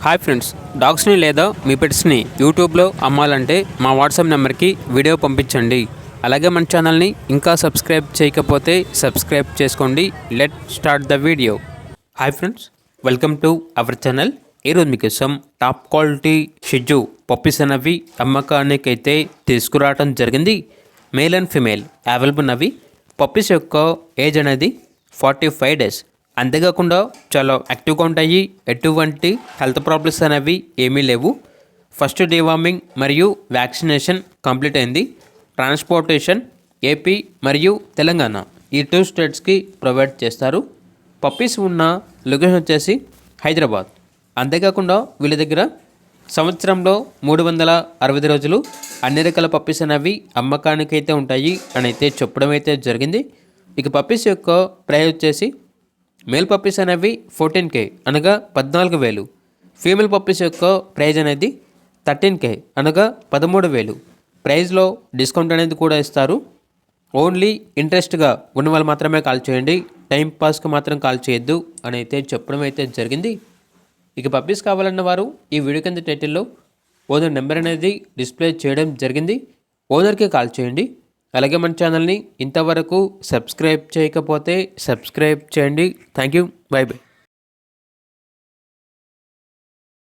Hi friends, డాగ్స్ని లేదా మీ పెట్స్ని యూట్యూబ్లో అమ్మాలంటే మా వాట్సాప్ నెంబర్కి వీడియో పంపించండి. అలాగే మన ఛానల్ని ఇంకా సబ్స్క్రైబ్ చేయకపోతే సబ్స్క్రైబ్ చేసుకోండి. Let start the video. Hi friends, welcome to our channel. ఈరోజు మీకోసం టాప్ క్వాలిటీ షిజు పప్పీస్ అనేవి అమ్మకానికి అయితే తీసుకురావడం జరిగింది. మేల్ అండ్ ఫిమేల్ అవైలబుల్ అవి. పప్పీస్ యొక్క ఏజ్ అనేది 45 డేస్. అంతేకాకుండా చాలా యాక్టివ్గా ఉంటాయి. ఎటువంటి హెల్త్ ప్రాబ్లమ్స్ అనేవి ఏమీ లేవు. ఫస్ట్ డీవార్మింగ్ మరియు వ్యాక్సినేషన్ కంప్లీట్ అయింది. ట్రాన్స్పోర్టేషన్ ఏపీ మరియు తెలంగాణ ఈ 2 స్టేట్స్కి ప్రొవైడ్ చేస్తారు. పప్పీస్ ఉన్న లొకేషన్ వచ్చేసి హైదరాబాద్. అంతేకాకుండా వీళ్ళ దగ్గర సంవత్సరంలో 365 రోజులు అన్ని రకాల పప్పీస్ అనేవి అమ్మకానికి అయితే ఉంటాయి అని అయితే చెప్పడం అయితే జరిగింది. ఇక పప్పీస్ యొక్క ప్రైస్ వచ్చేసి మేల్ పప్పీస్ అనేవి 14K అనగా 14,000. ఫీమేల్ పప్పీస్ యొక్క ప్రైజ్ అనేది 13K అనగా 13,000. ప్రైజ్లో డిస్కౌంట్ అనేది కూడా ఇస్తారు. ఓన్లీ ఇంట్రెస్ట్గా ఉన్న వాళ్ళు మాత్రమే కాల్ చేయండి, టైం పాస్కి మాత్రం కాల్ చేయొద్దు అని అయితే చెప్పడం అయితే జరిగింది. ఇక పప్పీస్ కావాలన్న వారు ఈ వీడియో కింద టైటిల్లో ఓనర్ నెంబర్ అనేది డిస్ప్లే చేయడం జరిగింది. ఓనర్కి కాల్ చేయండి. అలాగే మన ఛానల్ని ఇంతవరకు సబ్స్క్రైబ్ చేయకపోతే సబ్స్క్రైబ్ చేయండి. Thank you. By by.